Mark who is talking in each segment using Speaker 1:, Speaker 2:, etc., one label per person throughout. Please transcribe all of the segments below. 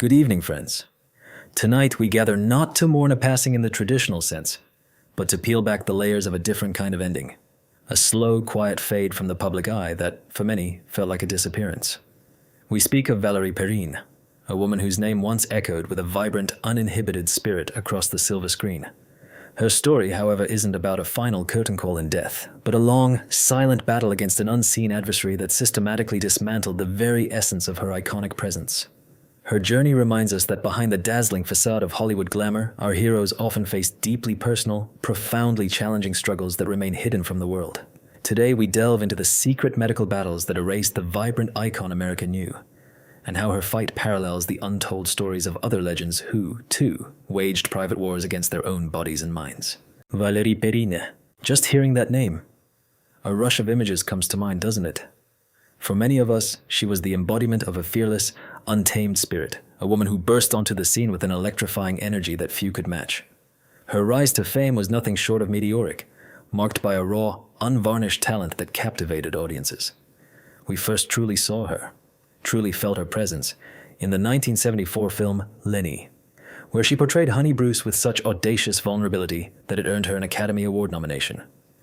Speaker 1: Good evening, friends. Tonight we gather not to mourn a passing in the traditional sense, but to peel back the layers of a different kind of ending. A slow, quiet fade from the public eye that, for many, felt like a disappearance. We speak of Valerie Perrine, a woman whose name once echoed with a vibrant, uninhibited spirit across the silver screen. Her story, however, isn't about a final curtain call in death, but a long, silent battle against an unseen adversary that systematically dismantled the very essence of her iconic presence. Her journey reminds us that behind the dazzling facade of Hollywood glamour, our heroes often face deeply personal, profoundly challenging struggles that remain hidden from the world. Today we delve into the secret medical battles that erased the vibrant icon America knew, and how her fight parallels the untold stories of other legends who, too, waged private wars against their own bodies and minds. Valerie Perrine. Just hearing that name, a rush of images comes to mind, doesn't it? For many of us, she was the embodiment of a fearless, untamed spirit, a woman who burst onto the scene with an electrifying energy that few could match. Her rise to fame was nothing short of meteoric, marked by a raw, unvarnished talent that captivated audiences. We first truly saw her, truly felt her presence, in the 1974 film Lenny, where she portrayed Honey Bruce with such audacious vulnerability that it earned her an Academy Award nomination.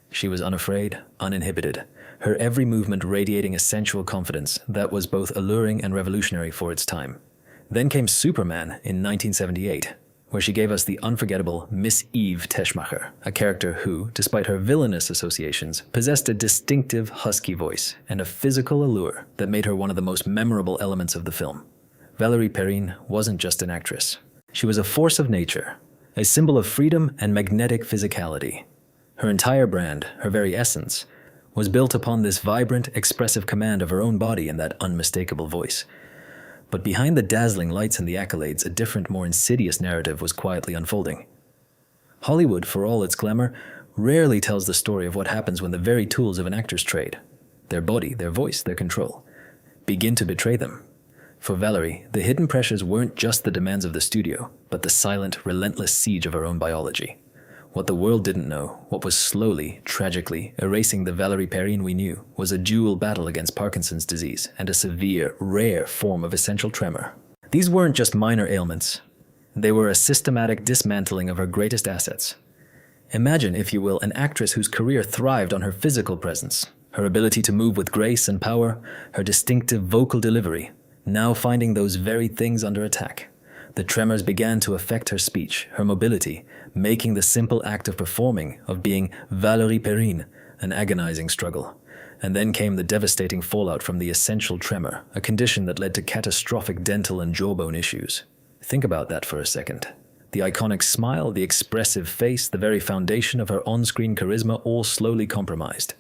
Speaker 1: She was unafraid, uninhibited, her every movement radiating a sensual confidence that was both alluring and revolutionary for its time. Then came Superman in 1978, where she gave us the unforgettable Miss Eve Teschmacher, a character who, despite her villainous associations, possessed a distinctive husky voice and a physical allure that made her one of the most memorable elements of the film. Valerie Perrine wasn't just an actress. She was a force of nature, a symbol of freedom and magnetic physicality. Her entire brand, her very essence, was built upon this vibrant, expressive command of her own body and that unmistakable voice. But behind the dazzling lights and the accolades, a different, more insidious narrative was quietly unfolding. Hollywood, for all its glamour, rarely tells the story of what happens when the very tools of an actor's trade, their body, their voice, their control, begin to betray them. For Valerie, the hidden pressures weren't just the demands of the studio, but the silent, relentless siege of her own biology. What the world didn't know, what was slowly, tragically, erasing the Valerie Perrine we knew, was a dual battle against Parkinson's disease and a severe, rare form of essential tremor. These weren't just minor ailments. They were a systematic dismantling of her greatest assets. Imagine, if you will, an actress whose career thrived on her physical presence, her ability to move with grace and power, her distinctive vocal delivery, now finding those very things under attack. The tremors began to affect her speech, her mobility, making the simple act of performing, of being Valerie Perrine, an agonizing struggle. And then came the devastating fallout from the essential tremor, a condition that led to catastrophic dental and jawbone issues. Think about that for a second. The iconic smile, the expressive face, the very foundation of her on-screen charisma, all slowly compromised.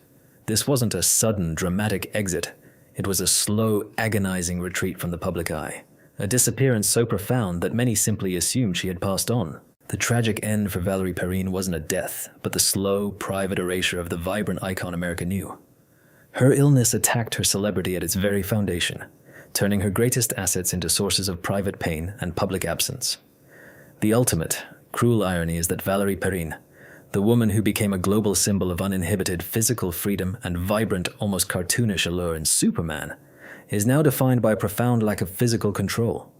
Speaker 1: This wasn't a sudden, dramatic exit. It was a slow, agonizing retreat from the public eye. A disappearance so profound that many simply assumed she had passed on. The tragic end for Valerie Perrine wasn't a death, but the slow, private erasure of the vibrant icon America knew. Her illness attacked her celebrity at its very foundation, turning her greatest assets into sources of private pain and public absence. The ultimate, cruel irony is that Valerie Perrine, the woman who became a global symbol of uninhibited physical freedom and vibrant, almost cartoonish allure in Superman, is now defined by a profound lack of physical control.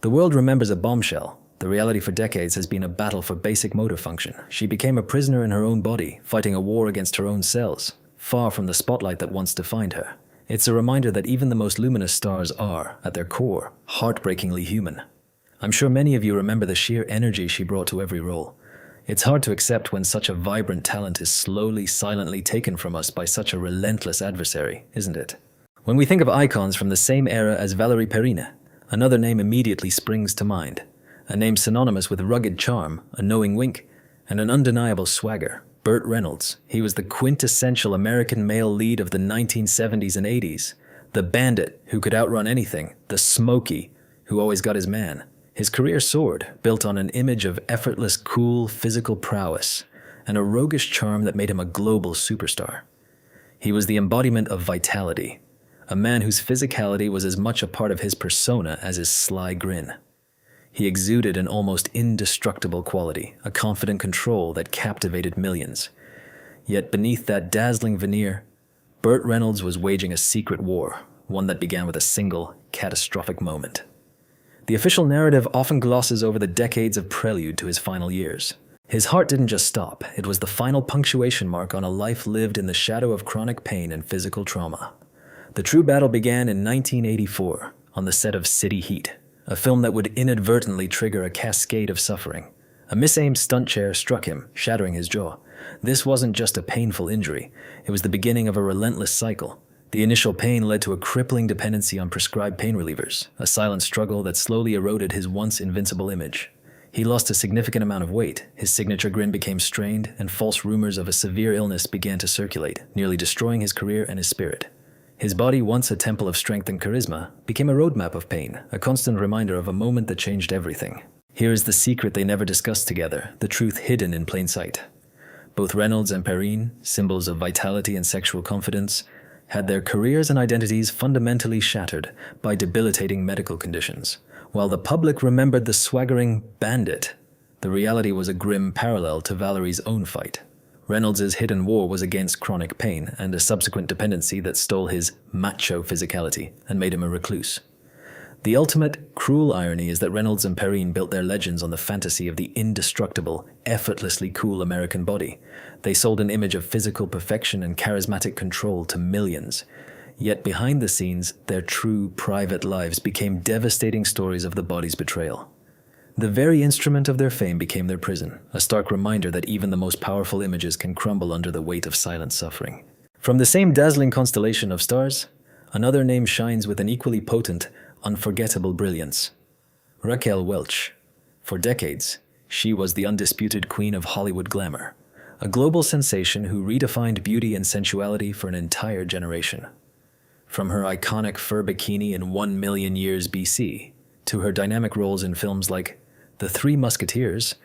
Speaker 1: The world remembers a bombshell. The reality for decades has been a battle for basic motor function. She became a prisoner in her own body, fighting a war against her own cells, far from the spotlight that once defined her. It's a reminder that even the most luminous stars are, at their core, heartbreakingly human. I'm sure many of you remember the sheer energy she brought to every role. It's hard to accept when such a vibrant talent is slowly, silently taken from us by such a relentless adversary, isn't it? When we think of icons from the same era as Valerie Perrine, another name immediately springs to mind. A name synonymous with rugged charm, a knowing wink, and an undeniable swagger. Burt Reynolds. He was the quintessential American male lead of the 1970s and 80s. The bandit who could outrun anything. The smoky who always got his man. His career soared, built on an image of effortless, cool, physical prowess, and a roguish charm that made him a global superstar. He was the embodiment of vitality. A man whose physicality was as much a part of his persona as his sly grin. He exuded an almost indestructible quality, a confident control that captivated millions. Yet beneath that dazzling veneer, Burt Reynolds was waging a secret war, one that began with a single, catastrophic moment. The official narrative often glosses over the decades of prelude to his final years. His heart didn't just stop, it was the final punctuation mark on a life lived in the shadow of chronic pain and physical trauma. The true battle began in 1984, on the set of City Heat, a film that would inadvertently trigger a cascade of suffering. A misaimed stunt chair struck him, shattering his jaw. This wasn't just a painful injury, it was the beginning of a relentless cycle. The initial pain led to a crippling dependency on prescribed pain relievers, a silent struggle that slowly eroded his once invincible image. He lost a significant amount of weight, his signature grin became strained, and false rumors of a severe illness began to circulate, nearly destroying his career and his spirit. His body, once a temple of strength and charisma, became a roadmap of pain, a constant reminder of a moment that changed everything. Here is the secret they never discussed together, the truth hidden in plain sight. Both Reynolds and Perrine, symbols of vitality and sexual confidence, had their careers and identities fundamentally shattered by debilitating medical conditions. While the public remembered the swaggering bandit, the reality was a grim parallel to Valerie's own fight. Reynolds' hidden war was against chronic pain and a subsequent dependency that stole his macho physicality and made him a recluse. The ultimate, cruel irony is that Reynolds and Perrine built their legends on the fantasy of the indestructible, effortlessly cool American body. They sold an image of physical perfection and charismatic control to millions. Yet behind the scenes, their true, private lives became devastating stories of the body's betrayal. The very instrument of their fame became their prison, a stark reminder that even the most powerful images can crumble under the weight of silent suffering. From the same dazzling constellation of stars, another name shines with an equally potent, unforgettable brilliance. Raquel Welch. For decades, she was the undisputed queen of Hollywood glamour, a global sensation who redefined beauty and sensuality for an entire generation. From her iconic fur bikini in 1 million years BC, to her dynamic roles in films like The Three Musketeers,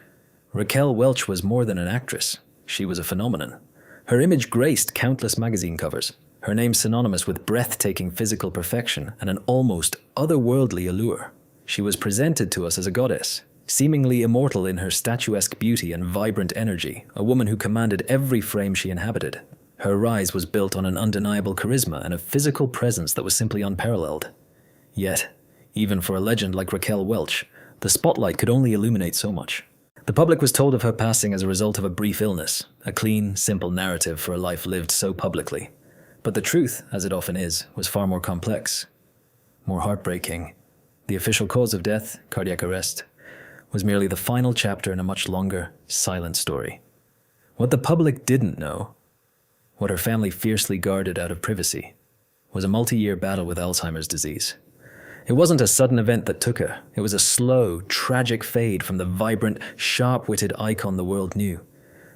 Speaker 1: Raquel Welch was more than an actress. She was a phenomenon. Her image graced countless magazine covers, her name synonymous with breathtaking physical perfection and an almost otherworldly allure. She was presented to us as a goddess, seemingly immortal in her statuesque beauty and vibrant energy, a woman who commanded every frame she inhabited. Her rise was built on an undeniable charisma and a physical presence that was simply unparalleled. Yet, even for a legend like Raquel Welch, the spotlight could only illuminate so much. The public was told of her passing as a result of a brief illness, a clean, simple narrative for a life lived so publicly. But the truth, as it often is, was far more complex, more heartbreaking. The official cause of death, cardiac arrest, was merely the final chapter in a much longer, silent story. What the public didn't know, what her family fiercely guarded out of privacy, was a multi-year battle with Alzheimer's disease. It wasn't a sudden event that took her. It was a slow, tragic fade from the vibrant, sharp-witted icon the world knew.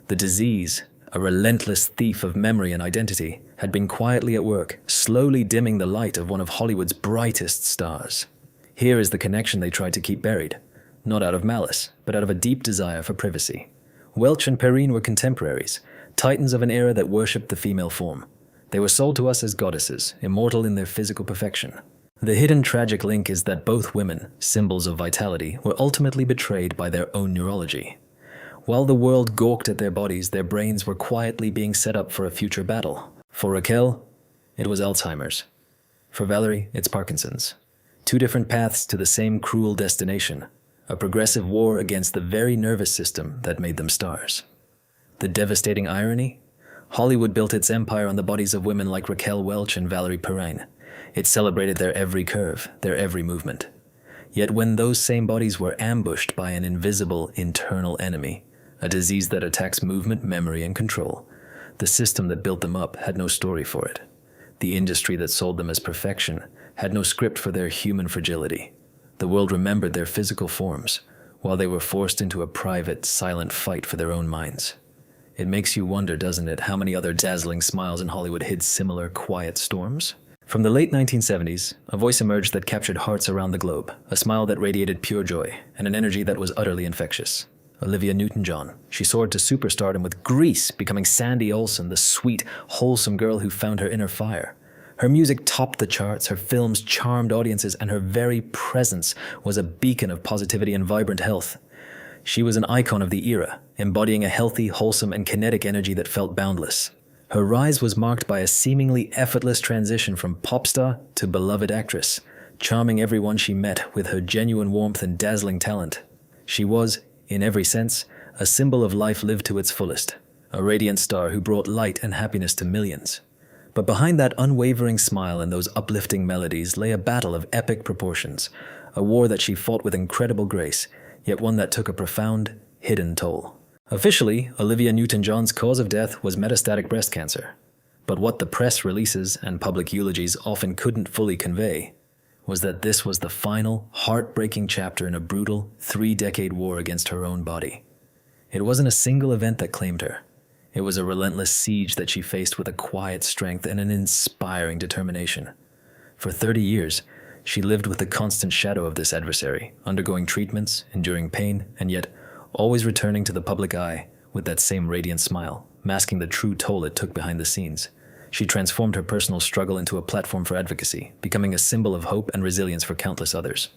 Speaker 1: The disease, a relentless thief of memory and identity, had been quietly at work, slowly dimming the light of one of Hollywood's brightest stars. Here is the connection they tried to keep buried, not out of malice, but out of a deep desire for privacy. Welch and Perrine were contemporaries, titans of an era that worshipped the female form. They were sold to us as goddesses, immortal in their physical perfection. The hidden tragic link is that both women, symbols of vitality, were ultimately betrayed by their own neurology. While the world gawked at their bodies, their brains were quietly being set up for a future battle. For Raquel, it was Alzheimer's. For Valerie, it's Parkinson's. Two different paths to the same cruel destination, a progressive war against the very nervous system that made them stars. The devastating irony? Hollywood built its empire on the bodies of women like Raquel Welch and Valerie Perrine. It celebrated their every curve, their every movement. Yet when those same bodies were ambushed by an invisible internal enemy, a disease that attacks movement, memory, and control, the system that built them up had no story for it. The industry that sold them as perfection had no script for their human fragility. The world remembered their physical forms, while they were forced into a private, silent fight for their own minds. It makes you wonder, doesn't it, how many other dazzling smiles in Hollywood hid similar quiet storms? From the late 1970s, a voice emerged that captured hearts around the globe, a smile that radiated pure joy, and an energy that was utterly infectious. Olivia Newton-John. She soared to superstardom with Grease, becoming Sandy Olsen, the sweet, wholesome girl who found her inner fire. Her music topped the charts, her films charmed audiences, and her very presence was a beacon of positivity and vibrant health. She was an icon of the era, embodying a healthy, wholesome, and kinetic energy that felt boundless. Her rise was marked by a seemingly effortless transition from pop star to beloved actress, charming everyone she met with her genuine warmth and dazzling talent. She was, in every sense, a symbol of life lived to its fullest, a radiant star who brought light and happiness to millions. But behind that unwavering smile and those uplifting melodies lay a battle of epic proportions, a war that she fought with incredible grace, yet one that took a profound, hidden toll. Officially, Olivia Newton-John's cause of death was metastatic breast cancer. But what the press releases and public eulogies often couldn't fully convey was that this was the final, heartbreaking chapter in a brutal, 3-decade war against her own body. It wasn't a single event that claimed her. It was a relentless siege that she faced with a quiet strength and an inspiring determination. For 30 years, she lived with the constant shadow of this adversary, undergoing treatments, enduring pain, and yet always returning to the public eye with that same radiant smile, masking the true toll it took behind the scenes. She transformed her personal struggle into a platform for advocacy, becoming a symbol of hope and resilience for countless others.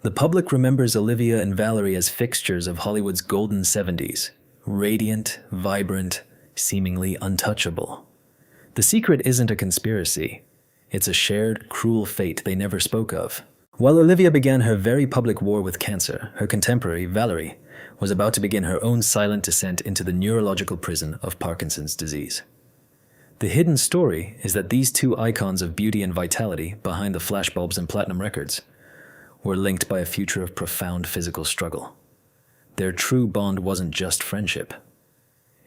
Speaker 1: The public remembers Olivia and Valerie as fixtures of Hollywood's golden 70s, radiant, vibrant, seemingly untouchable. The secret isn't a conspiracy. It's a shared, cruel fate they never spoke of. While Olivia began her very public war with cancer, her contemporary, Valerie, was about to begin her own silent descent into the neurological prison of Parkinson's disease. The hidden story is that these two icons of beauty and vitality behind the flashbulbs and platinum records were linked by a future of profound physical struggle. Their true bond wasn't just friendship.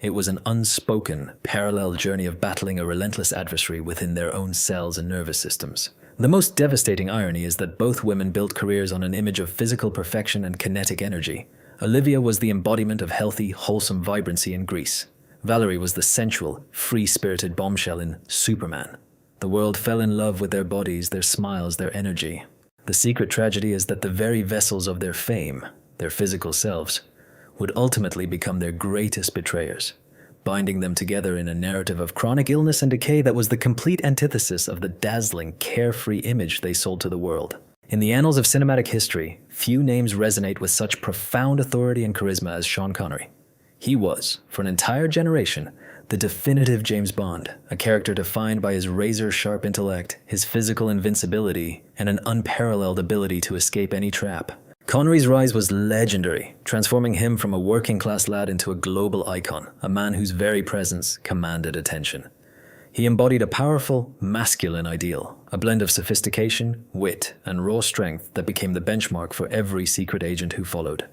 Speaker 1: It was an unspoken, parallel journey of battling a relentless adversary within their own cells and nervous systems. The most devastating irony is that both women built careers on an image of physical perfection and kinetic energy. Olivia was the embodiment of healthy, wholesome vibrancy and grace. Valerie was the sensual, free-spirited bombshell in Superman. The world fell in love with their bodies, their smiles, their energy. The secret tragedy is that the very vessels of their fame, their physical selves, would ultimately become their greatest betrayers, binding them together in a narrative of chronic illness and decay that was the complete antithesis of the dazzling, carefree image they sold to the world. In the annals of cinematic history, few names resonate with such profound authority and charisma as Sean Connery. He was, for an entire generation, the definitive James Bond, a character defined by his razor-sharp intellect, his physical invincibility, and an unparalleled ability to escape any trap. Connery's rise was legendary, transforming him from a working-class lad into a global icon, a man whose very presence commanded attention. He embodied a powerful, masculine ideal, a blend of sophistication, wit, and raw strength that became the benchmark for every secret agent who followed.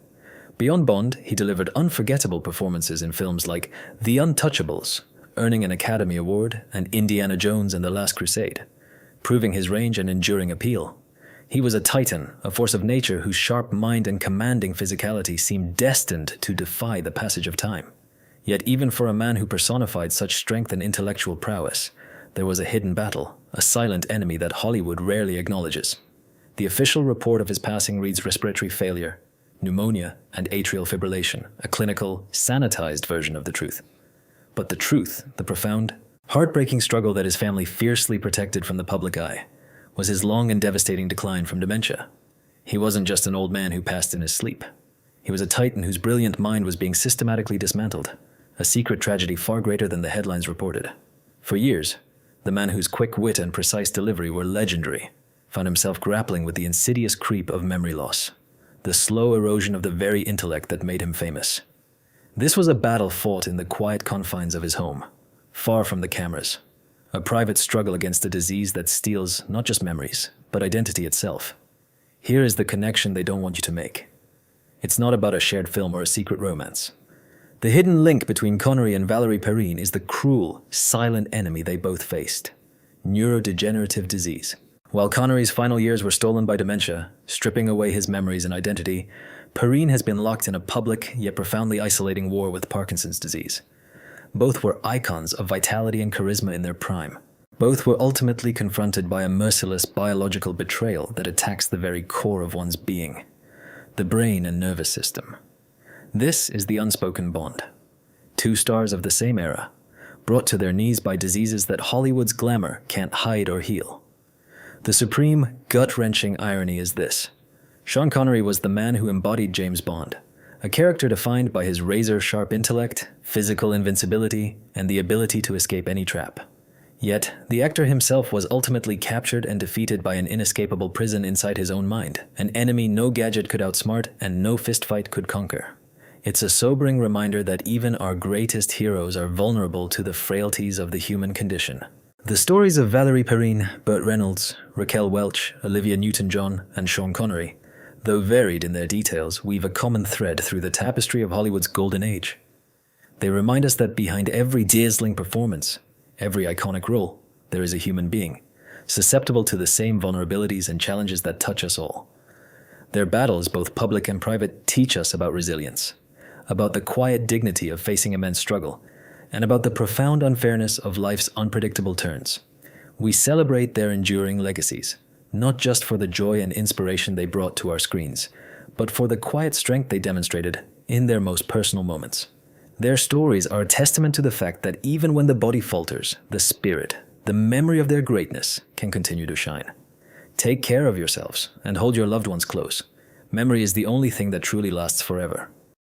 Speaker 1: Beyond Bond, he delivered unforgettable performances in films like The Untouchables, earning an Academy Award, and Indiana Jones and the Last Crusade, proving his range and enduring appeal. He was a titan, a force of nature whose sharp mind and commanding physicality seemed destined to defy the passage of time. Yet even for a man who personified such strength and intellectual prowess, there was a hidden battle, a silent enemy that Hollywood rarely acknowledges. The official report of his passing reads respiratory failure, pneumonia, and atrial fibrillation, a clinical, sanitized version of the truth. But the truth, the profound, heartbreaking struggle that his family fiercely protected from the public eye, was his long and devastating decline from dementia. He wasn't just an old man who passed in his sleep. He was a titan whose brilliant mind was being systematically dismantled, a secret tragedy far greater than the headlines reported. For years, the man whose quick wit and precise delivery were legendary found himself grappling with the insidious creep of memory loss, the slow erosion of the very intellect that made him famous. This was a battle fought in the quiet confines of his home, far from the cameras, a private struggle against a disease that steals not just memories, but identity itself. Here is the connection they don't want you to make. It's not about a shared film or a secret romance. The hidden link between Connery and Valerie Perrine is the cruel, silent enemy they both faced: neurodegenerative disease. While Connery's final years were stolen by dementia, stripping away his memories and identity, Perrine has been locked in a public yet profoundly isolating war with Parkinson's disease. Both were icons of vitality and charisma in their prime. Both were ultimately confronted by a merciless biological betrayal that attacks the very core of one's being: the brain and nervous system. This is the unspoken bond. Two stars of the same era, brought to their knees by diseases that Hollywood's glamour can't hide or heal. The supreme, gut-wrenching irony is this: Sean Connery was the man who embodied James Bond, a character defined by his razor-sharp intellect, physical invincibility, and the ability to escape any trap. Yet, the actor himself was ultimately captured and defeated by an inescapable prison inside his own mind, an enemy no gadget could outsmart and no fistfight could conquer. It's a sobering reminder that even our greatest heroes are vulnerable to the frailties of the human condition. The stories of Valerie Perrine, Burt Reynolds, Raquel Welch, Olivia Newton-John, and Sean Connery, though varied in their details, weave a common thread through the tapestry of Hollywood's golden age. They remind us that behind every dazzling performance, every iconic role, there is a human being, susceptible to the same vulnerabilities and challenges that touch us all. Their battles, both public and private, teach us about resilience, about the quiet dignity of facing immense struggle, and about the profound unfairness of life's unpredictable turns. We celebrate their enduring legacies, not just for the joy and inspiration they brought to our screens, but for the quiet strength they demonstrated in their most personal moments. Their stories are a testament to the fact that even when the body falters, the spirit, the memory of their greatness can continue to shine. Take care of yourselves and hold your loved ones close. Memory is the only thing that truly lasts forever.